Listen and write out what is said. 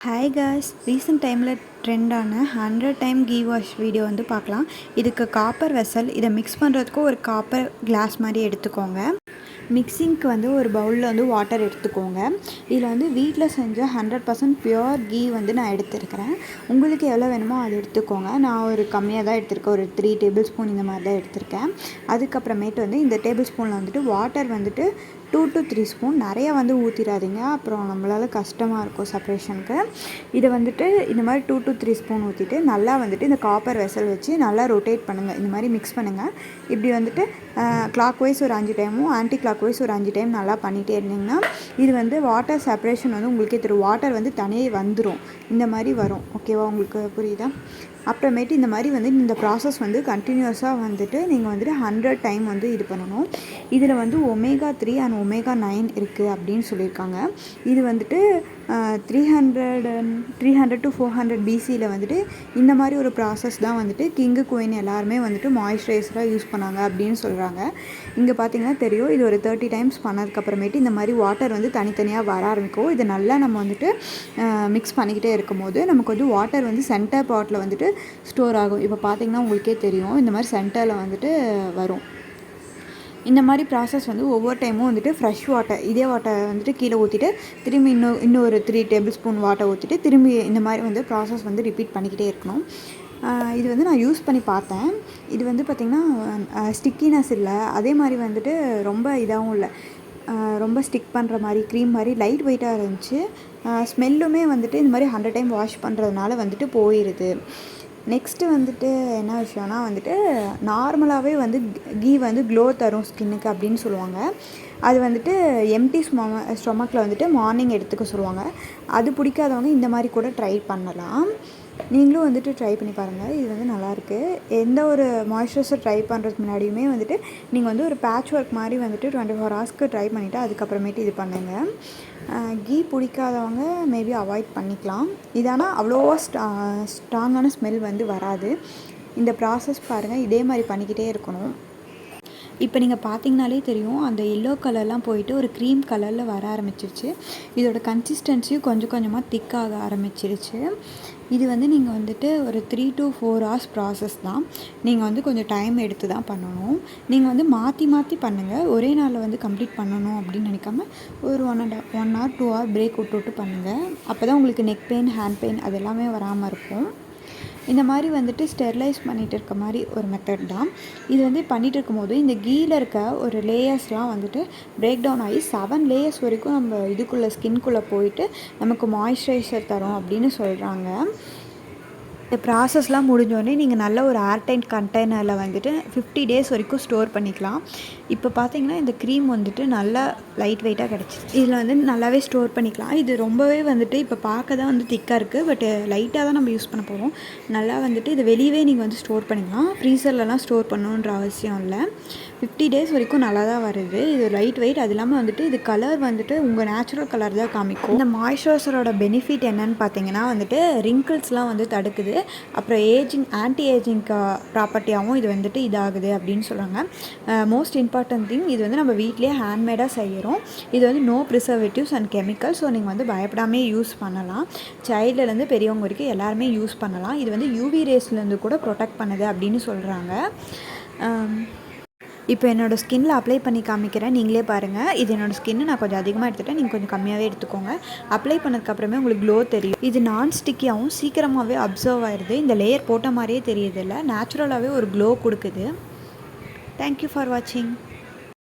Hi guys, recent டைமில் ட்ரெண்டான 100 time key wash video வந்து பார்க்கலாம். இதுக்கு காப்பர் வெசல், இதை மிக்ஸ் பண்ணுறதுக்கு ஒரு காப்பர் கிளாஸ் மாதிரி எடுத்துக்கோங்க. மிக்சிங்க்கு வந்து ஒரு பவுலில் வந்து வாட்டர் எடுத்துக்கோங்க. இதில் வந்து வீட்டில் செஞ்ச 100% பியோர் கீ வந்து நான் எடுத்துருக்கிறேன். உங்களுக்கு எவ்வளோ வேணுமோ அது எடுத்துக்கோங்க. நான் ஒரு கம்மியாக தான் எடுத்திருக்கேன், ஒரு 3 டேபிள் ஸ்பூன் இந்த மாதிரி தான் எடுத்திருக்கேன். அதுக்கப்புறமேட்டு வந்து இந்த டேபிள் ஸ்பூனில் வந்துட்டு வாட்டர் வந்துட்டு 2 to 3 ஸ்பூன், நிறையா வந்து ஊற்றிடாதீங்க, அப்புறம் நம்மளால் கஷ்டமாக இருக்கும் செப்ரேஷனுக்கு. இதை வந்துட்டு இந்த மாதிரி 2 to 3 ஸ்பூன் ஊற்றிட்டு நல்லா வந்துட்டு இந்த காப்பர் வெசல் வச்சு நல்லா ரொட்டேட் பண்ணுங்கள். இந்த மாதிரி மிக்ஸ் பண்ணுங்கள். இப்படி வந்துட்டு கிளாக் வைஸ் ஒரு 5 டைமும் ஆன்டி கிளாக் வைஸ் ஒரு 5 டைம் நல்லா பண்ணிகிட்டே இருந்தீங்கன்னா இது வந்து வாட்டர் செப்ரேஷன் வந்து உங்களுக்கே தெரியும். வாட்டர் வந்து தனியே வந்துடும், இந்த மாதிரி வரும். ஓகேவா, உங்களுக்கு புரியுதா? அப்புறமேட்டு இந்த மாதிரி வந்து இந்த ப்ராசஸ் வந்து கண்டினியூஸாக வந்துட்டு நீங்கள் வந்துட்டு 100 டைம் வந்து இது பண்ணணும். இதில் வந்து ஒமேகா 3 அண்ட் ஒமேகா 9 இருக்குது அப்படின்னு சொல்லியிருக்காங்க. இது வந்துட்டு 300 to 400 பிசியில் வந்துட்டு இந்த மாதிரி ஒரு ப்ராசஸ் தான் வந்துட்டு கிங்கு குயின் எல்லாருமே வந்துட்டு மாய்ஸ்சரைசராக யூஸ் பண்ணாங்க அப்படின்னு சொல்கிறாங்க. இங்கே பார்த்தீங்கன்னா தெரியும், இது ஒரு 30 டைம்ஸ் பண்ணதுக்கப்புறமேட்டு இந்த மாதிரி வாட்டர் வந்து தனித்தனியாக வர ஆரம்பிக்கும். இது நல்லா நம்ம வந்துட்டு மிக்ஸ் பண்ணிக்கிட்டே இருக்கும் போது நமக்கு வந்து வாட்டர் வந்து சென்டர் பாட்டில் வந்துட்டு ஸ்டோர் ஆகும். இப்போ பார்த்தீங்கன்னா உங்களுக்கே தெரியும், இந்த மாதிரி சென்டரில் வந்துட்டு வரும். இந்த மாதிரி ப்ராசஸ் வந்து ஒவ்வொரு டைமும் வந்துட்டு ஃப்ரெஷ் வாட்டர், இதே வாட்டர் வந்துட்டு கீழே ஊற்றிட்டு திரும்பி இன்னும் ஒரு 3 டேபிள் ஸ்பூன் வாட்டர் ஊற்றிட்டு திரும்பி இந்த மாதிரி வந்து ப்ராசஸ் வந்து ரிப்பீட் பண்ணிக்கிட்டே இருக்கணும். இது வந்து நான் யூஸ் பண்ணி பார்த்தேன். இது வந்து பார்த்திங்கன்னா ஸ்டிக்கினஸ் இல்லை, அதே மாதிரி வந்துட்டு ரொம்ப இதாகவும் இல்லை, ரொம்ப ஸ்டிக் பண்ணுற மாதிரி க்ரீம் மாதிரி லைட் வெயிட்டாக இருந்துச்சு. ஸ்மெல்லுமே வந்துட்டு இந்த மாதிரி 100 டைம் வாஷ் பண்ணுறதுனால வந்துட்டு போயிடுது. நெக்ஸ்ட்டு வந்துட்டு என்ன விஷயம்னா வந்துட்டு நார்மலாகவே வந்து கீ வந்து க்ளோ தரும் ஸ்கின்னுக்கு அப்படின்னு சொல்லுவாங்க. அது வந்துட்டு எம்டி ஸ்டொமக்கில் வந்துட்டு மார்னிங் எடுத்துக்க சொல்லுவாங்க. அது பிடிக்காதவங்க இந்த மாதிரி கூட ட்ரை பண்ணலாம். நீங்களும் வந்துட்டு ட்ரை பண்ணி பாருங்கள், இது வந்து நல்லாயிருக்கு. எந்த ஒரு மாய்ஸ்சரைசர் ட்ரை பண்ணுறதுக்கு முன்னாடியுமே வந்துட்டு நீங்கள் வந்து ஒரு பேட்ச் ஒர்க் மாதிரி வந்துட்டு 24 ஹவர்ஸ்க்கு ட்ரை பண்ணிவிட்டு அதுக்கப்புறமேட்டு இது பண்ணுங்கள். கீ பிடிக்காதவங்க மேபி அவாய்ட் பண்ணிக்கலாம். இது ஆனால் அவ்வளோவா ஸ்ட்ராங்கான ஸ்மெல் வந்து வராது. இந்த ப்ராசஸ் பாருங்கள், இதே மாதிரி பண்ணிக்கிட்டே இருக்கணும். இப்போ நீங்கள் பார்த்தீங்கனாலே தெரியும், அந்த எல்லோ கலர்லாம் போயிட்டு ஒரு க்ரீம் கலரில் வர ஆரம்பிச்சிருச்சு. இதோட கன்சிஸ்டன்சியும் கொஞ்சம் கொஞ்சமாக திக்காக ஆரம்பிச்சிருச்சு. இது வந்து நீங்கள் வந்துட்டு ஒரு 3 to 4 ஹவர்ஸ் ப்ராசஸ் தான். நீங்கள் வந்து கொஞ்சம் டைம் எடுத்து தான் பண்ணணும். நீங்கள் வந்து மாற்றி மாற்றி பண்ணுங்கள், ஒரே நாளில் வந்து கம்ப்ளீட் பண்ணணும் அப்படின்னு நினைக்காம ஒரு 1 hour 2 hour பிரேக் விட்டு பண்ணுங்கள். அப்போ தான் உங்களுக்கு நெக் பெயின், ஹேண்ட் பெயின் அது எல்லாமே வராமல் இருக்கும். இந்த மாதிரி வந்துட்டு ஸ்டெர்லைஸ் பண்ணிகிட்டு இருக்க மாதிரி ஒரு மெத்தட் தான். இது வந்து பண்ணிகிட்டு இருக்கும்போது இந்த கீயில் இருக்க ஒரு லேயர்ஸ்லாம் வந்துட்டு பிரேக் டவுன் ஆகி 7 லேயர்ஸ் வரைக்கும் நம்ம இதுக்குள்ளே ஸ்கின்குள்ளே போயிட்டு நமக்கு மாய்ஸ்சரைசர் தரும் அப்படின்னு சொல்கிறாங்க. இந்த ப்ராசஸ்லாம் முடிஞ்சோடனே நீங்கள் நல்ல ஒரு ஏர்டைட் கண்டெய்னரில் வந்துட்டு 50 days வரைக்கும் ஸ்டோர் பண்ணிக்கலாம். இப்போ பார்த்தீங்கன்னா இந்த க்ரீம் வந்துட்டு நல்லா லைட் வெயிட்டாக கிடச்சிச்சு. இதில் வந்து நல்லாவே ஸ்டோர் பண்ணிக்கலாம். இது ரொம்பவே வந்துட்டு இப்போ பார்க்க தான் வந்து திக்காக இருக்குது, பட் லைட்டாக தான் நம்ம யூஸ் பண்ண போகிறோம். நல்லா வந்துட்டு இது வெளியவே நீங்கள் வந்து ஸ்டோர் பண்ணிக்கலாம், ஃப்ரீசர்லலாம் ஸ்டோர் பண்ணணுன்ற அவசியம் இல்லை. 50 days வரைக்கும் நல்லா தான் வருது. இது லைட் வெயிட், அது இல்லாமல் வந்துட்டு இது கலர் வந்துட்டு உங்கள் நேச்சுரல் கலர் தான் காமிக்கும். இந்த மாய்ஸ்சரைசரோட பெனிஃபிட் என்னன்னு பார்த்தீங்கன்னா வந்துட்டு ரிங்கிள்ஸ்லாம் வந்து தடுக்குது, அப்புறம் ஆன்டி ஏஜிங் ப்ராப்பர்ட்டியாகவும் இது வந்துட்டு இதாகுது அப்படின்னு சொல்கிறாங்க. மோஸ்ட் இம்பார்ட்டன்ட் திங், இது வந்து நம்ம வீட்லேயே ஹேண்ட்மேடாக செய்கிறோம். இது வந்து no preservatives and chemicals. So நீங்கள் வந்து பயப்படாமே யூஸ் பண்ணலாம். சைல்டுலேருந்து பெரியவங்க வரைக்கும் எல்லாருமே யூஸ் பண்ணலாம். இது வந்து யூவி ரேஸ்லேருந்து கூட ப்ரொடெக்ட் பண்ணுது அப்படின்னு சொல்கிறாங்க. இப்போ என்னோடய ஸ்கின்னில் அப்ளை பண்ணி காமிக்கிறேன், நீங்களே பாருங்கள். இது என்னோடய ஸ்கின்னு நான் கொஞ்சம் அதிகமாக எடுத்துகிட்டேன், நீங்கள் கொஞ்சம் கம்மியாகவே எடுத்துக்கோங்க. அப்ளை பண்ணதுக்கப்புறமே உங்களுக்கு க்ளோ தெரியும். இது நான் ஸ்டிக்கியாகவும் சீக்கிரமாகவே அப்சர்வ் ஆயிடுது. இந்த லேயர் போட்ட மாதிரியே தெரியுதில்ல, நேச்சுரலாகவே ஒரு க்ளோ கொடுக்குது. தேங்க்யூ ஃபார் வாட்சிங்.